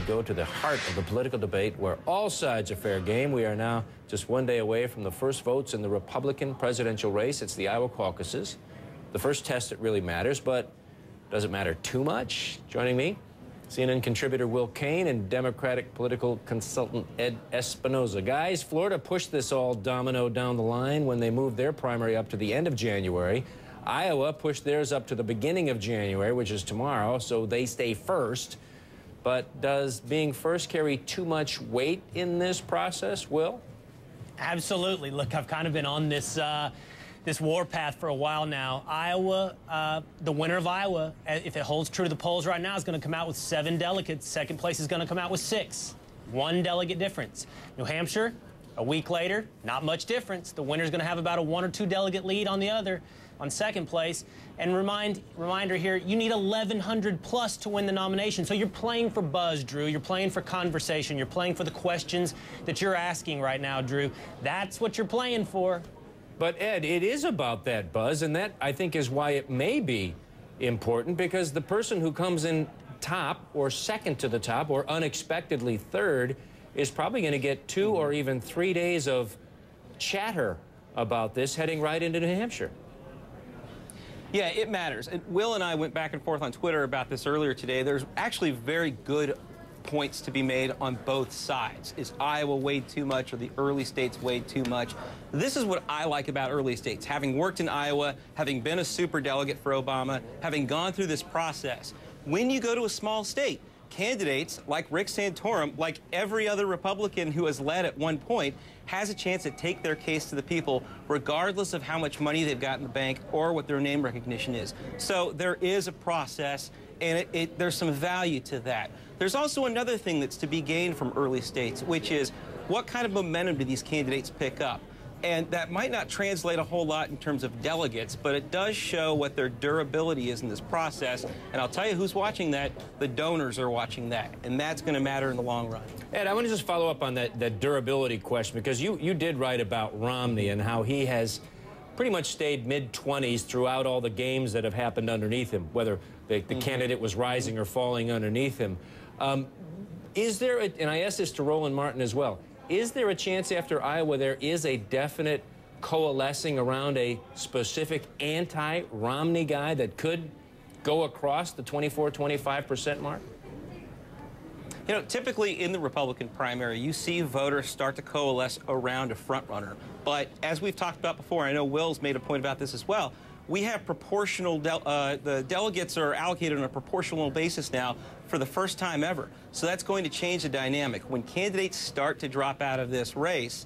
go to the heart of the political debate where all sides are fair game. We are now just one day away from the first votes in the Republican presidential race. It's the Iowa caucuses. The first test that really matters, but does it matter too much? Joining me, CNN contributor Will Cain and Democratic political consultant Ed Espinoza. Guys, Florida pushed this all domino down the line when they moved their primary up to the end of January. Iowa pushed theirs up to the beginning of January, which is tomorrow, so they stay first. But does being first carry too much weight in this process, Will? Absolutely. Look, I've kind of been on this this warpath for a while now. Iowa, the winner of Iowa, if it holds true to the polls right now, is going to come out with 7 delegates. Second place is going to come out with 6. 1 delegate difference. New Hampshire, a week later, not much difference. The winner's going to have about a 1 or 2 delegate lead on the other, on second place. And reminder here, you need 1,100 plus to win the nomination. So you're playing for buzz, Drew. You're playing for conversation. You're playing for the questions that you're asking right now, Drew. That's what you're playing for. But, Ed, it is about that buzz, and that, I think, is why it may be important, because the person who comes in top or second to the top or unexpectedly third is probably going to get 2 or even 3 days of chatter about this heading right into New Hampshire. Yeah, it matters. And Will and I went back and forth on Twitter about this earlier today. There's actually very good points to be made on both sides. Is Iowa weighed too much or the early states weighed too much? This is what I like about early states. Having worked in Iowa, having been a superdelegate for Obama, having gone through this process, when you go to a small state, candidates like Rick Santorum, like every other Republican who has led at one point, has a chance to take their case to the people regardless of how much money they've got in the bank or what their name recognition is. So there is a process, and there's some value to that. There's also another thing that's to be gained from early states, which is what kind of momentum do these candidates pick up? And that might not translate a whole lot in terms of delegates, but it does show what their durability is in this process. And I'll tell you who's watching that. The donors are watching that. And that's going to matter in the long run. Ed, I want to just follow up on that durability question, because you did write about Romney and how he has pretty much stayed mid-20s throughout all the games that have happened underneath him, whether the candidate was rising or falling underneath him. Is there, and I asked this to Roland Martin as well, is there a chance after Iowa there is a definite coalescing around a specific anti-Romney guy that could go across the 24–25% mark? You know, typically in the Republican primary, you see voters start to coalesce around a frontrunner. But as we've talked about before, I know Will's made a point about this as well, we have proportional, the delegates are allocated on a proportional basis now for the first time ever. So that's going to change the dynamic. When candidates start to drop out of this race,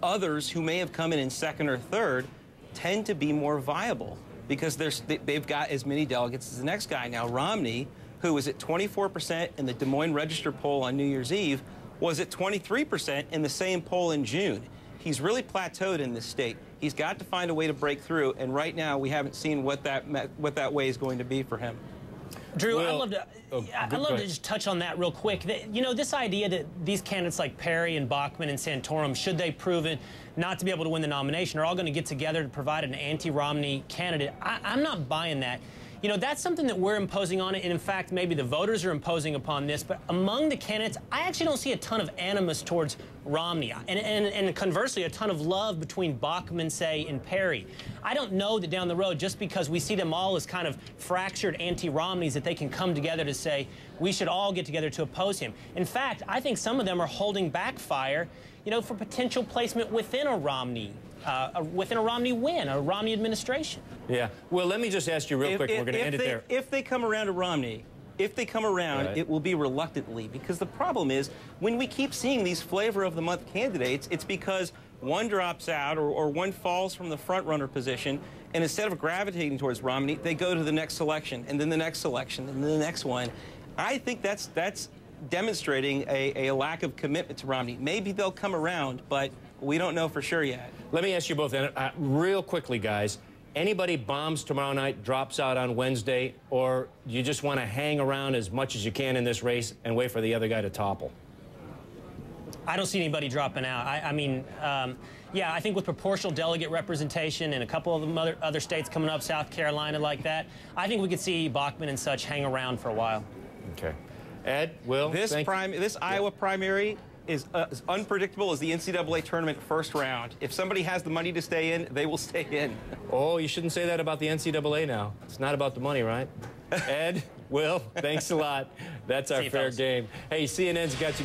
others who may have come in second or third tend to be more viable because they've got as many delegates as the next guy. Now, Romney, who was at 24% in the Des Moines Register poll on New Year's Eve, was at 23% in the same poll in June. He's really plateaued in this state. He's got to find a way to break through, and right now we haven't seen what that way is going to be for him. Drew, I'd love to just touch on that real quick. You know, this idea that these candidates like Perry and Bachman and Santorum, should they prove it not to be able to win the nomination, are all going to get together to provide an anti-Romney candidate. I'm not buying that. You know, that's something that we're imposing on it, and in fact, maybe the voters are imposing upon this, but among the candidates, I actually don't see a ton of animus towards Romney, and conversely, a ton of love between Bachman, say, and Perry. I don't know that down the road, just because we see them all as kind of fractured anti-Romneys, that they can come together to say, we should all get together to oppose him. In fact, I think some of them are holding back fire, you know, for potential placement within a Romney win, a Romney administration. Yeah. Well, let me just ask you real quick, and we're going to end it there. If they come around to Romney, it will be reluctantly, because the problem is when we keep seeing these flavor of the month candidates, it's because one drops out or one falls from the front runner position, and instead of gravitating towards Romney, they go to the next selection, and then the next selection, and then the next one. I think that's demonstrating a lack of commitment to Romney. Maybe they'll come around, but we don't know for sure yet. Let me ask you both, real quickly, guys. Anybody bombs tomorrow night, drops out on Wednesday, or you just want to hang around as much as you can in this race and wait for the other guy to topple? I don't see anybody dropping out. Yeah, I think with proportional delegate representation and a couple of the other states coming up, South Carolina like that, I think we could see Bachman and such hang around for a while. Okay. Ed, Will, this Iowa primary is as unpredictable as the NCAA tournament first round. If somebody has the money to stay in, they will stay in. Oh, you shouldn't say that about the NCAA now. It's not about the money, right? Ed, Will, thanks a lot. That's our fair game. Hey, CNN's got you